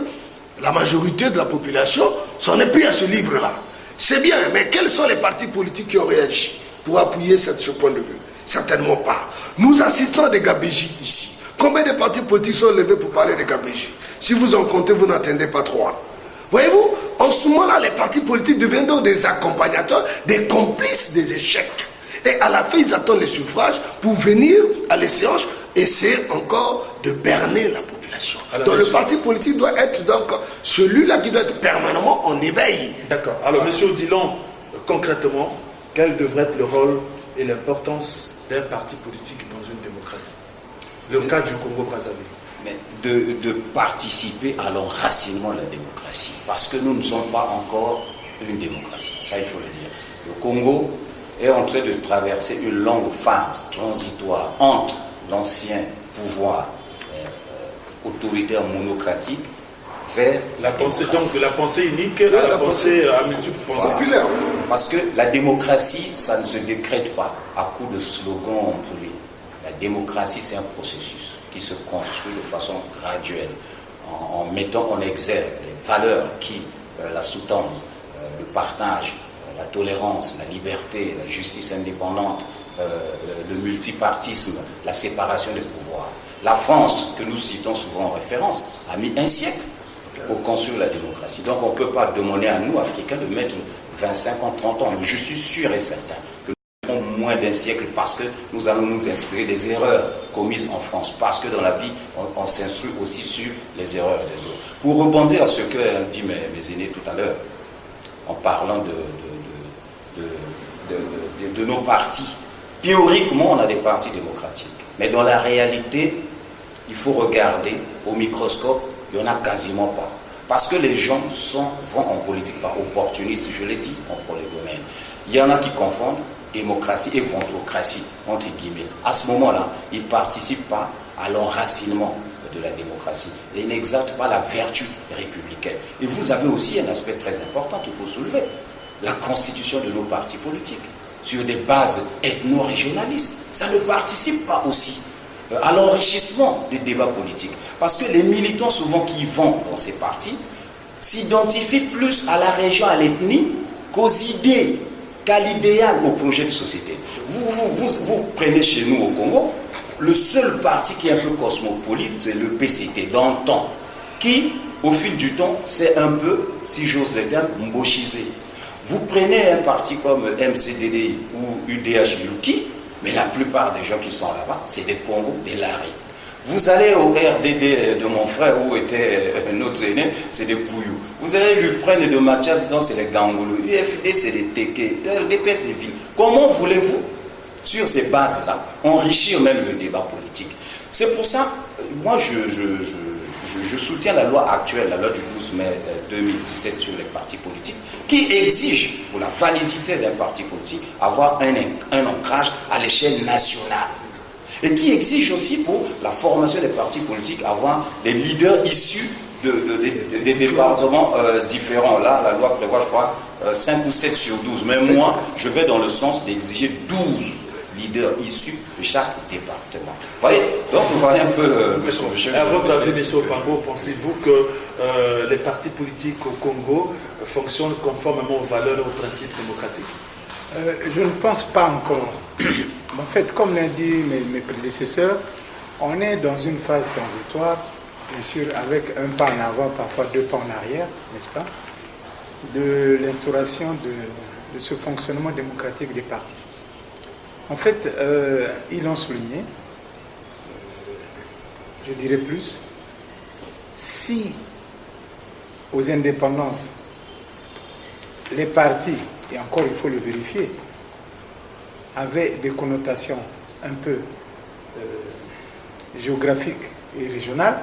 la majorité de la population s'en est pris à ce livre-là. C'est bien, mais quels sont les partis politiques qui ont réagi pour appuyer ce point de vue? Certainement pas. Nous assistons à des gabégies ici. Combien de partis politiques sont levés pour parler de gabégies? Si vous en comptez, vous n'attendez pas 3. Voyez-vous, en ce moment-là, les partis politiques deviennent donc des accompagnateurs, des complices des échecs. Et à la fin, ils attendent les suffrages pour venir à l'échéance, essayer encore de berner la population. Alors, donc le parti politique doit être donc celui-là qui doit être permanemment en éveil. D'accord. Alors, monsieur Odilon, concrètement, quel devrait être le rôle et l'importance d'un parti politique dans une démocratie? Le cas du Congo-Brazzaville. Mais de participer à l'enracinement de la démocratie. Parce que nous ne sommes pas encore une démocratie. Ça, il faut le dire. Le Congo est en train de traverser une longue phase transitoire entre l'ancien pouvoir autoritaire monocratique vers la pensée, donc de la pensée unique à la pensée à multiples populaire. Parce que la démocratie, ça ne se décrète pas à coup de slogans employés. La démocratie, c'est un processus qui se construit de façon graduelle, en mettant en exergue les valeurs qui la sous-tendent, le partage, la tolérance, la liberté, la justice indépendante, le multipartisme, la séparation des pouvoirs. La France, que nous citons souvent en référence, a mis un siècle pour construire la démocratie. Donc on ne peut pas demander à nous, Africains, de mettre 20, 50, 30 ans. Je suis sûr et certain que nous ferons moins d'un siècle parce que nous allons nous inspirer des erreurs commises en France. Parce que dans la vie, on s'instruit aussi sur les erreurs des autres. Pour rebondir à ce que ont dit mes aînés tout à l'heure, en parlant de nos partis. Théoriquement, on a des partis démocratiques. Mais dans la réalité, il faut regarder au microscope, il n'y en a quasiment pas. Parce que les gens vont en politique par opportunistes, je l'ai dit, en prolégomène. Il y en a qui confondent démocratie et ventrocratie, entre guillemets. À ce moment-là, ils ne participent pas à l'enracinement de la démocratie. Et ils n'exaltent pas la vertu républicaine. Et vous avez aussi un aspect très important qu'il faut soulever. La constitution de nos partis politiques, sur des bases ethno-régionalistes. Ça ne participe pas aussi à l'enrichissement des débats politiques. Parce que les militants, souvent, qui vont dans ces partis, s'identifient plus à la région, à l'ethnie, qu'aux idées qu'à l'idéal au projet de société. Vous prenez chez nous au Congo, le seul parti qui est un peu cosmopolite, c'est le PCT, dans le temps, qui, au fil du temps, c'est un peu, si j'ose le terme, mbochisé. Vous prenez un parti comme MCDD ou UDH Yuki, mais la plupart des gens qui sont là-bas, c'est des Congos, des Lari. Vous allez au RDD de mon frère, où était notre aîné, c'est des Kouyou. Vous allez lui prendre de Mathias, donc c'est les Gangoulou. L'UFD, c'est des Teke. LDP, c'est ville. Comment voulez-vous, sur ces bases-là, enrichir même le débat politique? C'est pour ça, moi, je soutiens la loi actuelle, la loi du 12 mai 2017 sur les partis politiques, qui exige, pour la validité d'un parti politique, avoir un ancrage à l'échelle nationale. Et qui exige aussi pour la formation des partis politiques avoir des leaders issus des départements différents. Là, la loi prévoit, je crois, 5 ou 7 sur 12. Mais moi, je vais dans le sens d'exiger 12 leaders issus de chaque département. Vous voyez? Donc, vous voyez un peu... À votre avis, M. Opambo, pensez-vous que les partis politiques au Congo fonctionnent conformément aux valeurs et aux principes démocratiques? Je ne pense pas encore. En fait, comme l'ont dit mes prédécesseurs, on est dans une phase transitoire, bien sûr, avec un pas en avant, parfois 2 pas en arrière, n'est-ce pas, de l'instauration de ce fonctionnement démocratique des partis. En fait, ils l'ont souligné, je dirais plus, si aux indépendances, les partis, et encore il faut le vérifier, avaient des connotations un peu géographiques et régionales,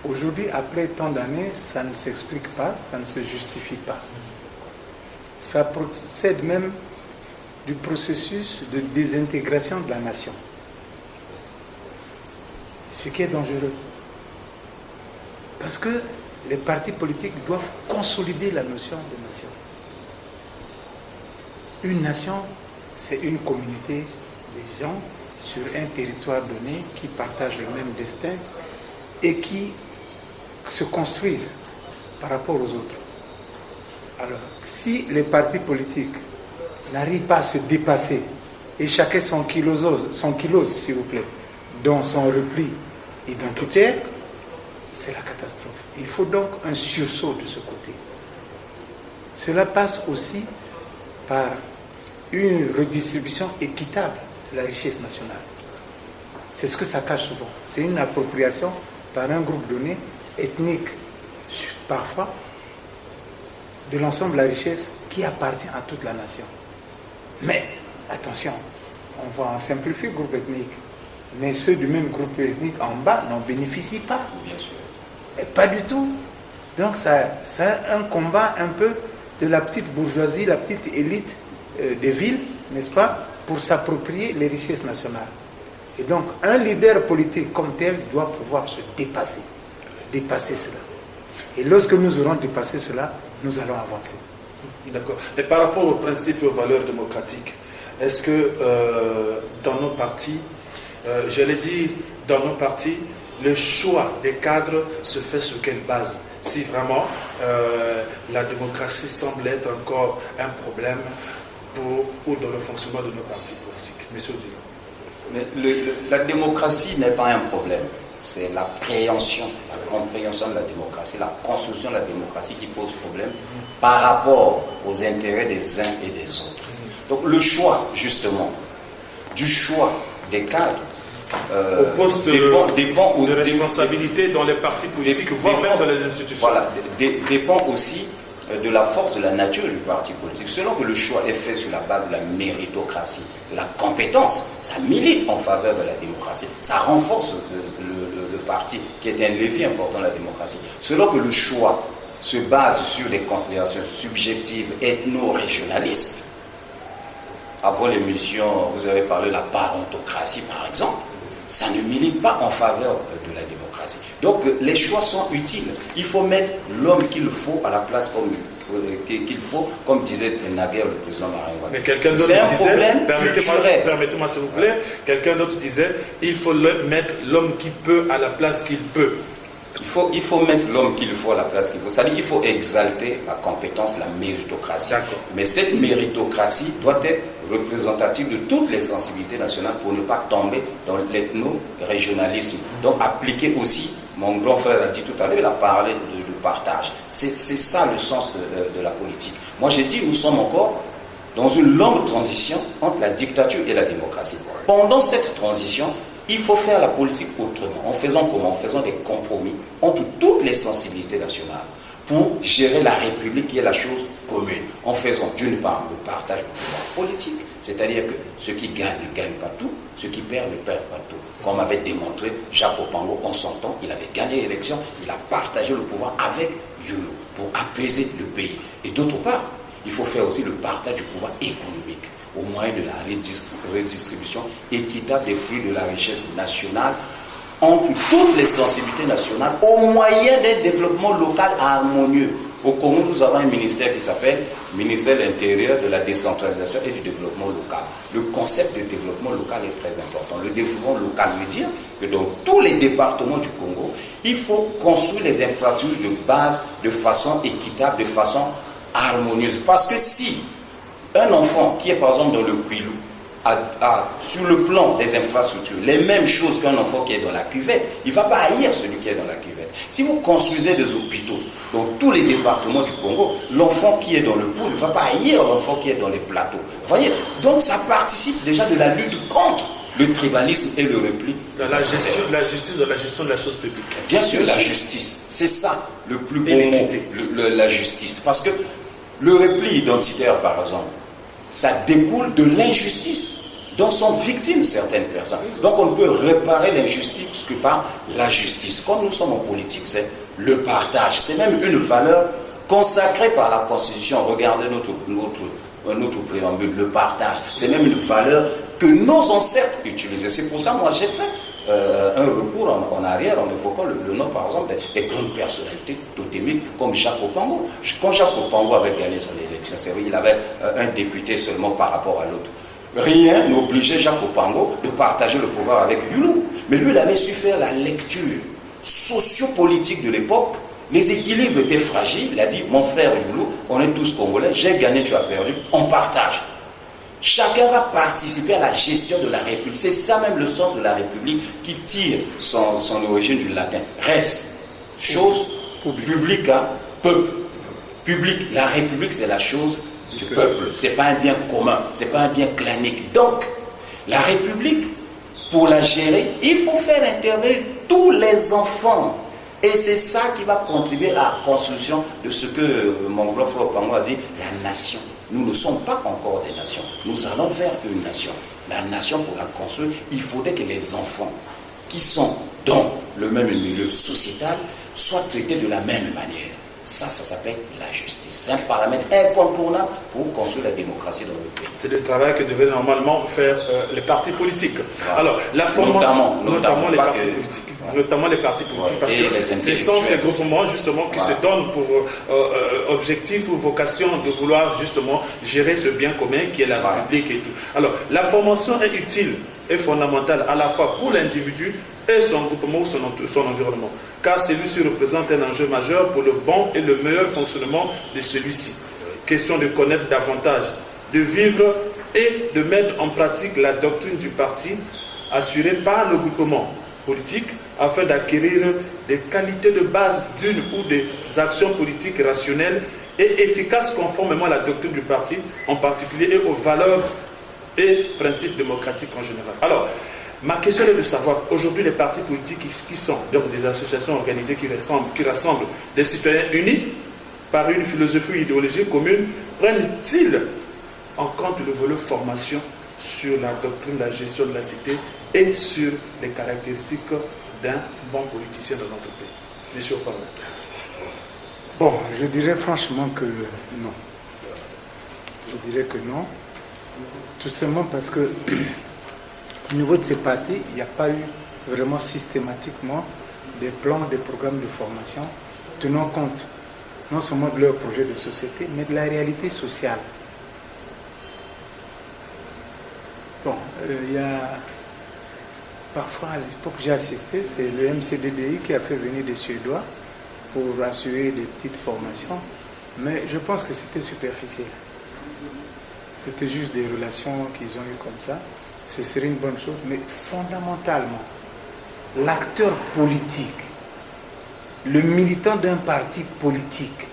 aujourd'hui, après tant d'années, ça ne s'explique pas, ça ne se justifie pas. Ça procède même du processus de désintégration de la nation. Ce qui est dangereux. Parce que les partis politiques doivent consolider la notion de nation. Une nation, c'est une communauté de gens sur un territoire donné qui partagent le même destin et qui se construisent par rapport aux autres. Alors, si les partis politiques n'arrivent pas à se dépasser et chacun son kilose, s'il vous plaît, dans son repli identitaire, c'est la catastrophe. Il faut donc un sursaut de ce côté. Cela passe aussi par une redistribution équitable de la richesse nationale. C'est ce que ça cache souvent. C'est une appropriation par un groupe donné, ethnique parfois, de l'ensemble de la richesse qui appartient à toute la nation. Mais, attention, on va en simplifier le groupe ethnique, mais ceux du même groupe ethnique en bas n'en bénéficient pas. Bien sûr. Et pas du tout. Donc c'est un combat un peu de la petite bourgeoisie, la petite élite des villes, n'est-ce pas, pour s'approprier les richesses nationales. Et donc un leader politique comme tel doit pouvoir se dépasser cela. Et lorsque nous aurons dépassé cela, nous allons avancer. D'accord. Et par rapport aux principes et aux valeurs démocratiques, est-ce que dans nos partis, j'allais dire, dans nos partis, le choix des cadres se fait sur quelle base? Si vraiment la démocratie semble être encore un problème ou dans le fonctionnement de nos partis politiques. Monsieur Dino. Mais la démocratie n'est pas un problème. C'est la préhension, la compréhension de la démocratie, la construction de la démocratie qui pose problème par rapport aux intérêts des uns et des autres. Donc le choix, justement, du choix des cadres au poste dépend de responsabilité dans les partis politiques, voire même dans les institutions. Voilà, dépend aussi de la force de la nature du parti politique. Selon que le choix est fait sur la base de la méritocratie, de la compétence, ça milite en faveur de la démocratie, ça renforce le parti qui est un levier important de la démocratie. Selon que le choix se base sur les considérations subjectives ethno-régionalistes, avant l'émission, vous avez parlé de la parentocratie par exemple, ça ne milite pas en faveur de la démocratie. Donc les choix sont utiles. Il faut mettre l'homme qu'il faut à la place qu'il faut, comme disait naguère le président Maringouane. Mais quelqu'un d'autre disait, permettez-moi s'il vous plaît, quelqu'un d'autre disait, il faut mettre l'homme qui peut à la place qu'il peut. Il faut mettre l'homme qu'il faut à la place qu'il faut. C'est-à-dire qu'il faut exalter la compétence, la méritocratie. Mais cette méritocratie doit être représentative de toutes les sensibilités nationales pour ne pas tomber dans l'ethno-régionalisme. Donc appliquer aussi, mon grand frère a dit tout à l'heure, il a parlé de partage. C'est ça le sens de la politique. Moi j'ai dit, nous sommes encore dans une longue transition entre la dictature et la démocratie. Pendant cette transition, il faut faire la politique autrement. En faisant comment? En faisant des compromis entre toutes les sensibilités nationales pour gérer la République qui est la chose commune. En faisant d'une part le partage du pouvoir politique, c'est-à-dire que ceux qui gagnent ne gagnent pas tout, ceux qui perdent ne perdent pas tout. Comme avait démontré Jacques Opango en son temps, il avait gagné l'élection, il a partagé le pouvoir avec Yulu pour apaiser le pays. Et d'autre part, il faut faire aussi le partage du pouvoir économique au moyen de la redistribution équitable des fruits de la richesse nationale entre toutes les sensibilités nationales au moyen d'un développement local harmonieux. Au Congo, nous avons un ministère qui s'appelle ministère de l'Intérieur, de la décentralisation et du développement local. Le concept de développement local est très important. Le développement local veut dire que dans tous les départements du Congo, il faut construire les infrastructures de base de façon équitable, de façon harmonieuse. Parce que si un enfant qui est par exemple dans le Kwilu a sur le plan des infrastructures les mêmes choses qu'un enfant qui est dans la cuvette, il ne va pas haïr celui qui est dans la cuvette. Si vous construisez des hôpitaux dans tous les départements du Congo, l'enfant qui est dans le Pou ne va pas haïr l'enfant qui est dans les plateaux. Vous voyez? Donc ça participe déjà de la lutte contre le tribalisme et le repli. La gestion de la justice, de la gestion de la chose publique. Bien sûr, la justice, c'est ça le plus beau mot, la justice. Parce que le repli identitaire, par exemple, ça découle de l'injustice dont sont victimes certaines personnes. Donc on ne peut réparer l'injustice que par la justice. Comme nous sommes en politique, c'est le partage. C'est même une valeur consacrée par la Constitution. Regardez notre préambule, le partage. C'est même une valeur que nos ancêtres utilisaient. C'est pour ça, moi, j'ai fait un recours en arrière en évoquant le nom, par exemple, des grandes personnalités totémiques comme Jacques Opango. Quand Jacques Opango avait gagné son élection, c'est vrai, il avait un député seulement par rapport à l'autre. Rien n'obligeait Jacques Opango de partager le pouvoir avec Yulu. Mais lui, il avait su faire la lecture sociopolitique de l'époque. Les équilibres étaient fragiles. Il a dit, mon frère Yulu, on est tous Congolais, j'ai gagné, tu as perdu, on partage. Chacun va participer à la gestion de la République. C'est ça même le sens de la République qui tire son origine du latin. Res, chose publica, peuple. Public, la République c'est la chose du peuple. C'est pas un bien commun, c'est pas un bien clanique. Donc, la République, pour la gérer, il faut faire intervenir tous les enfants. Et c'est ça qui va contribuer à la construction de ce que mon grand frère Opango a dit, la nation. Nous ne sommes pas encore des nations. Nous allons vers une nation. La nation, pour la construire, il faudrait que les enfants qui sont dans le même milieu sociétal soient traités de la même manière. Ça s'appelle la justice. C'est un paramètre incontournable pour construire la démocratie dans le pays. C'est le travail que devaient normalement faire les partis politiques. Alors, la formation, notamment les partis politiques. Notamment les partis politiques, parce que ce sont ces groupements justement qui se donnent pour objectif ou vocation de vouloir justement gérer ce bien commun qui est la République et tout. Alors, la formation est utile et fondamentale à la fois pour l'individu et son groupement ou son environnement, car celui-ci représente un enjeu majeur pour le bon et le meilleur fonctionnement de celui-ci. Question de connaître davantage, de vivre et de mettre en pratique la doctrine du parti assurée par le groupement politique afin d'acquérir des qualités de base d'une ou des actions politiques rationnelles et efficaces conformément à la doctrine du parti, en particulier et aux valeurs et principes démocratiques en général. Alors, ma question est de savoir, aujourd'hui les partis politiques qui sont donc des associations organisées qui rassemblent des citoyens unis par une philosophie idéologique commune, prennent-ils en compte le volet formation sur la doctrine de la gestion de la cité et sur les caractéristiques d'un bon politicien dans notre pays? Monsieur Opango. Bon, je dirais franchement que non. Je dirais que non. Tout simplement parce que au niveau de ces partis, il n'y a pas eu vraiment systématiquement des plans, des programmes de formation tenant compte non seulement de leur projet de société, mais de la réalité sociale. Bon, il y a Parfois, à l'époque, j'ai assisté, c'est le MCDDI qui a fait venir des Suédois pour assurer des petites formations. Mais je pense que c'était superficiel. C'était juste des relations qu'ils ont eues comme ça. Ce serait une bonne chose. Mais fondamentalement, l'acteur politique, le militant d'un parti politique,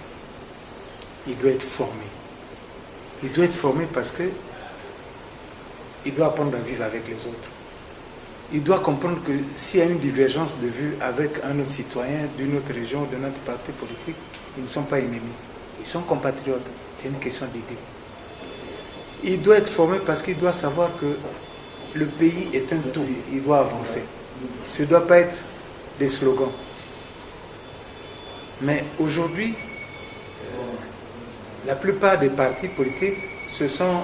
il doit être formé. Il doit être formé parce que il doit apprendre à vivre avec les autres. Il doit comprendre que s'il y a une divergence de vue avec un autre citoyen d'une autre région, de notre parti politique, ils ne sont pas ennemis. Ils sont compatriotes. C'est une question d'idée. Il doit être formé parce qu'il doit savoir que le pays est un tout. Il doit avancer. Ce ne doit pas être des slogans. Mais aujourd'hui, la plupart des partis politiques se sont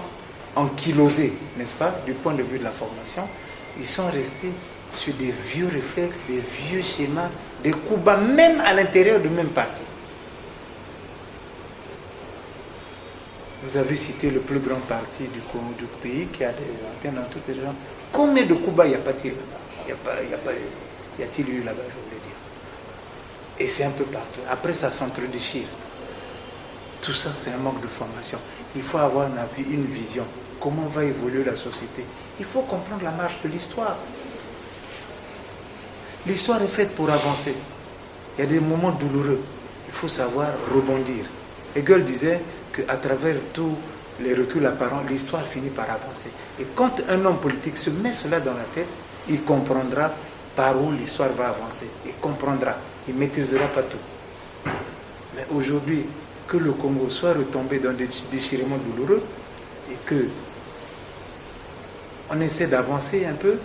ankylosés, n'est-ce pas, du point de vue de la formation. Ils sont restés sur des vieux réflexes, des vieux schémas, des coups bas, même à l'intérieur du même parti. Vous avez cité le plus grand parti du pays qui a des antennes dans toutes les régions. Combien de coups bas y a-t-il là-bas? Y a-t-il eu là-bas, je voulais dire. Et c'est un peu partout. Après, ça s'entre-déchire. Tout ça, c'est un manque de formation. Il faut avoir une vision. Comment va évoluer la société? Il faut comprendre la marche de l'histoire. L'histoire est faite pour avancer. Il y a des moments douloureux. Il faut savoir rebondir. Hegel disait qu'à travers tous les reculs apparents, l'histoire finit par avancer. Et quand un homme politique se met cela dans la tête, il comprendra par où l'histoire va avancer. Il comprendra. Il ne maîtrisera pas tout. Mais aujourd'hui, que le Congo soit retombé dans des déchirements douloureux et que on essaie d'avancer un peu.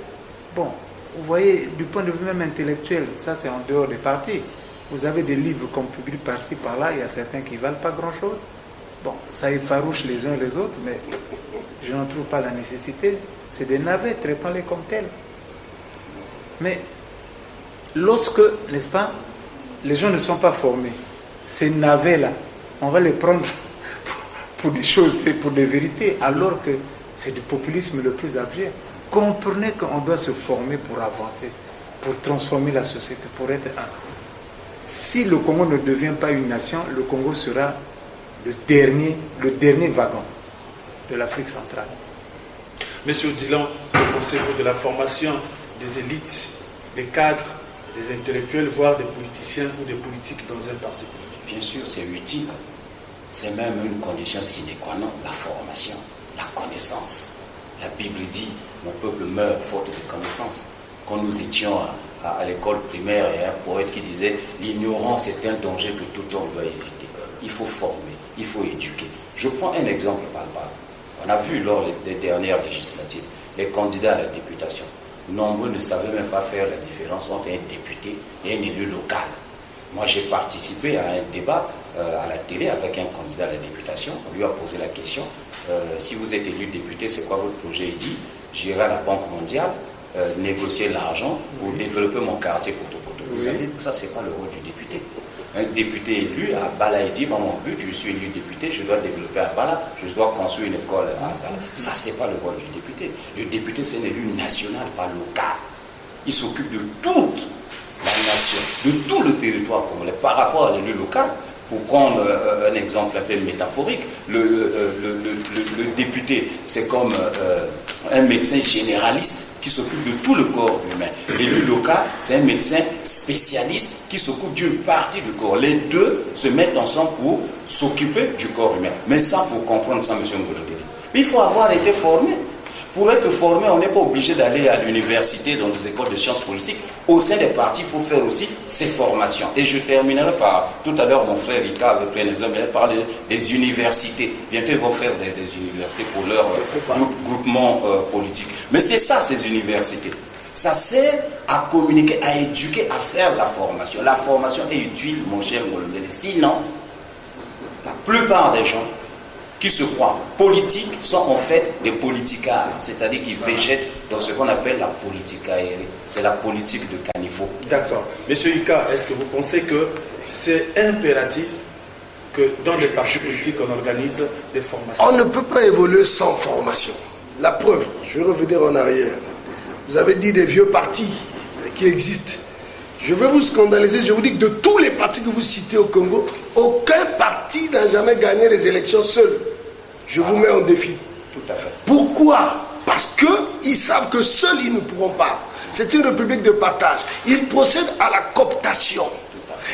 Bon, vous voyez, du point de vue même intellectuel, ça c'est en dehors des partis. Vous avez des livres qu'on publie par-ci, par-là, il y a certains qui ne valent pas grand-chose. Bon, ça effarouche les uns les autres, mais je n'en trouve pas la nécessité. C'est des navets, traitons-les comme tels. Mais lorsque, n'est-ce pas, les gens ne sont pas formés, ces navets-là, on va les prendre pour des choses, c'est pour des vérités, alors que c'est du populisme le plus abject. Comprenez qu'on doit se former pour avancer, pour transformer la société, pour être un. Si le Congo ne devient pas une nation, le Congo sera le dernier wagon de l'Afrique centrale. Monsieur Dilan, que pensez-vous de la formation des élites, des cadres, des intellectuels, voire des politiciens ou des politiques dans un parti politique? Bien sûr, c'est utile. C'est même une condition sine qua non, la formation, la connaissance. La Bible dit, mon peuple meurt faute de connaissance. Quand nous étions à l'école primaire, il y a un poète qui disait, l'ignorance est un danger que tout homme doit éviter. Il faut former, il faut éduquer. Je prends un exemple palpable. On a vu lors des dernières législatives, les candidats à la députation. Nombreux ne savaient même pas faire la différence entre un député et un élu local. Moi, j'ai participé à un débat à la télé avec un candidat à la députation. On lui a posé la question, si vous êtes élu député, c'est quoi votre projet? Il dit, j'irai à la Banque mondiale, négocier l'argent pour développer mon quartier Poto-Poto. Vous savez que ça, c'est pas le rôle du député. Un député élu à Bala, il dit, mon but, je suis élu député, je dois développer à Bala, je dois construire une école à Bala. Ça, c'est pas le rôle du député. Le député, c'est un élu national, pas local. Il s'occupe de toute la nation, de tout le territoire congolais par rapport à l'élu local. Pour prendre un exemple un peu métaphorique, le député, c'est comme un médecin généraliste qui s'occupe de tout le corps humain. L'élu local, c'est un médecin spécialiste qui s'occupe d'une partie du corps. Les deux se mettent ensemble pour s'occuper du corps humain. Mais ça, pour comprendre ça, M. Ngolodeli, il faut avoir été formé. Pour être formé, on n'est pas obligé d'aller à l'université, dans les écoles de sciences politiques. Au sein des partis, il faut faire aussi ces formations. Et je terminerai par, tout à l'heure, mon frère Ika avait pris un exemple, il a parlé des universités. Bientôt, ils vont faire des universités pour leur groupement politique. Mais c'est ça, ces universités. Ça sert à communiquer, à éduquer, à faire la formation. La formation est utile, mon cher Ngolodeli. Sinon, la plupart des gens qui se croient politiques sont en fait des politicards, c'est-à-dire qui végètent dans ce qu'on appelle la politique aérienne. C'est la politique de caniveau. D'accord. Monsieur Ika, est-ce que vous pensez que c'est impératif que dans les partis politiques on organise des formations? On ne peut pas évoluer sans formation. La preuve, je vais revenir en arrière. Vous avez dit des vieux partis qui existent. Je vais vous scandaliser, je vous dis que de tous les partis que vous citez au Congo, aucun parti n'a jamais gagné les élections seul. Je vous mets en défi. Tout à fait. Pourquoi? Parce qu'ils savent que seuls ils ne pourront pas. C'est une république de partage. Ils procèdent à la cooptation.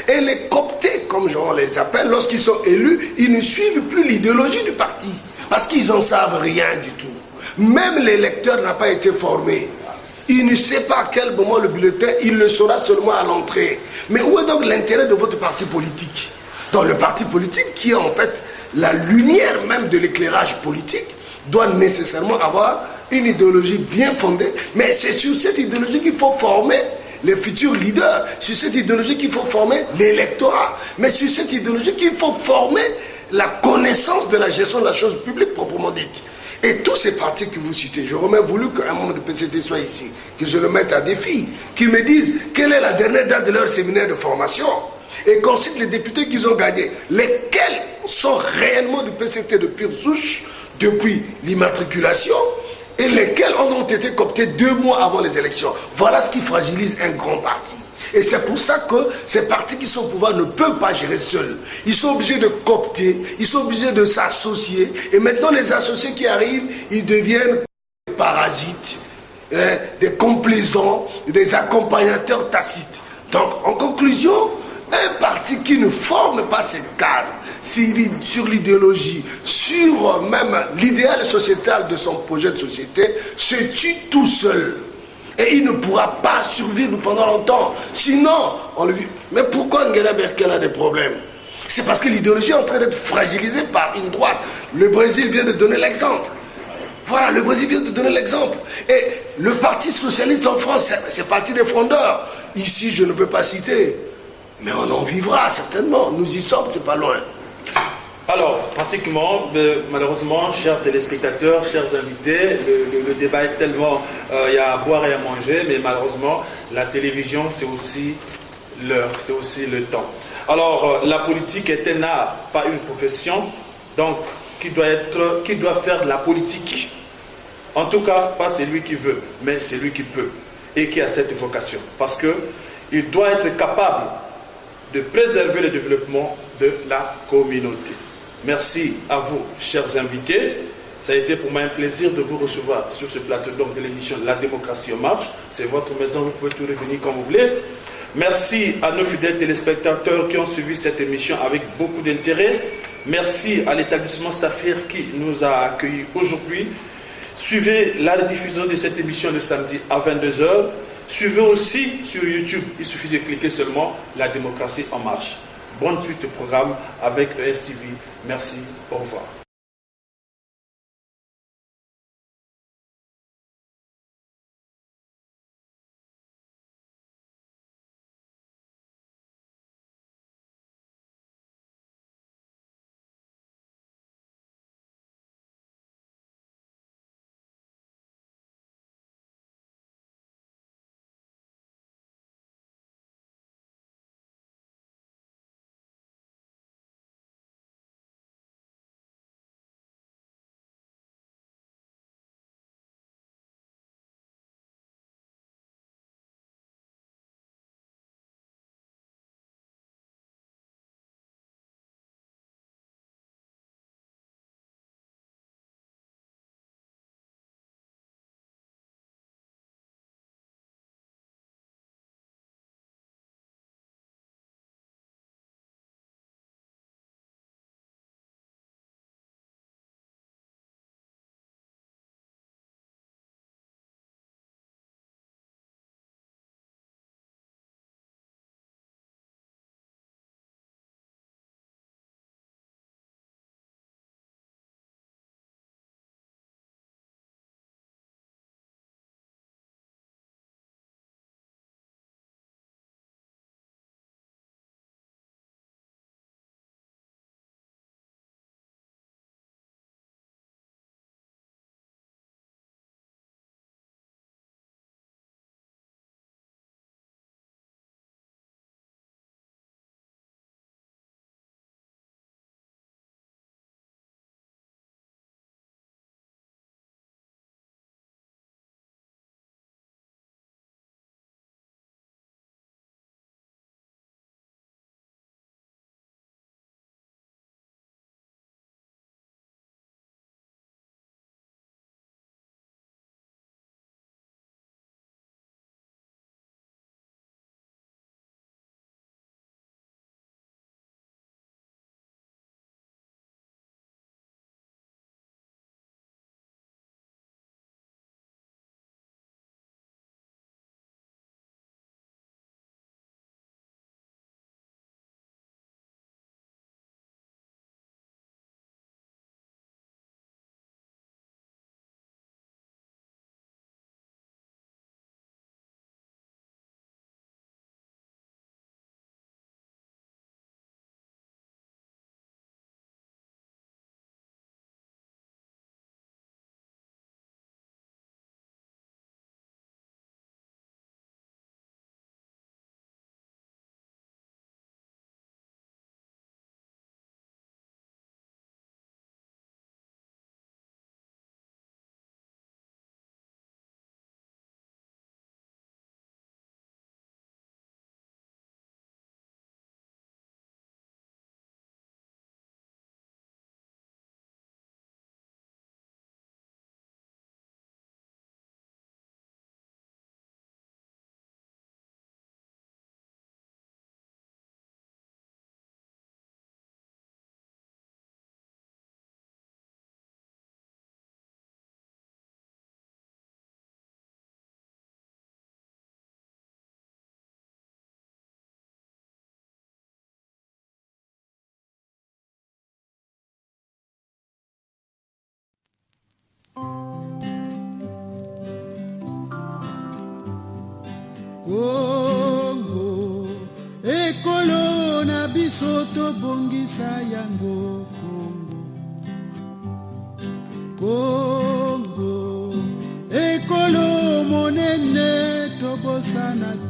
Et les cooptés, comme on les appelle, lorsqu'ils sont élus, ils ne suivent plus l'idéologie du parti. Parce qu'ils n'en savent rien du tout. Même l'électeur n'a pas été formé. Il ne sait pas à quel moment le bulletin, il le saura seulement à l'entrée. Mais où est donc l'intérêt de votre parti politique? Dans le parti politique, qui est en fait la lumière même de l'éclairage politique, doit nécessairement avoir une idéologie bien fondée. Mais c'est sur cette idéologie qu'il faut former les futurs leaders. Sur cette idéologie qu'il faut former l'électorat. Mais sur cette idéologie qu'il faut former la connaissance de la gestion de la chose publique proprement dite. Et tous ces partis que vous citez, j'aurais même voulu qu'un membre du PCT soit ici, que je le mette à défi, qu'ils me disent quelle est la dernière date de leur séminaire de formation, et qu'on cite les députés qu'ils ont gagnés, lesquels sont réellement du PCT de pure souche depuis l'immatriculation, et lesquels ont été cooptés 2 mois avant les élections. Voilà ce qui fragilise un grand parti. Et c'est pour ça que ces partis qui sont au pouvoir ne peuvent pas gérer seuls. Ils sont obligés de coopter, ils sont obligés de s'associer. Et maintenant, les associés qui arrivent, ils deviennent des parasites, des complaisants, des accompagnateurs tacites. Donc, en conclusion, un parti qui ne forme pas ses cadres sur l'idéologie, sur même l'idéal sociétal de son projet de société, se tue tout seul. Et il ne pourra pas survivre pendant longtemps. Sinon, on le dit. Mais pourquoi Angela Merkel a des problèmes? C'est parce que l'idéologie est en train d'être fragilisée par une droite. Le Brésil vient de donner l'exemple. Voilà, le Brésil vient de donner l'exemple. Et le Parti socialiste en France, c'est parti des frondeurs. Ici, je ne peux pas citer. Mais on en vivra certainement. Nous y sommes, c'est pas loin. Alors, pratiquement, malheureusement, chers téléspectateurs, chers invités, le débat est tellement... il y a à boire et à manger, mais malheureusement, la télévision, c'est aussi l'heure, c'est aussi le temps. Alors, la politique est un art, pas une profession, donc qui doit faire de la politique. En tout cas, pas celui qui veut, mais celui qui peut et qui a cette vocation. Parce qu'il doit être capable de préserver le développement de la communauté. Merci à vous, chers invités. Ça a été pour moi un plaisir de vous recevoir sur ce plateau donc, de l'émission La démocratie en marche. C'est votre maison, vous pouvez tout revenir comme vous voulez. Merci à nos fidèles téléspectateurs qui ont suivi cette émission avec beaucoup d'intérêt. Merci à l'établissement Saphir qui nous a accueillis aujourd'hui. Suivez la rediffusion de cette émission le samedi à 22h. Suivez aussi sur YouTube, il suffit de cliquer seulement La démocratie en marche. Bonne suite de programme avec ESTV. Merci, au revoir. Congo, ekolo na biso tobongisa yango. Congo, ekolo monene tobosana te.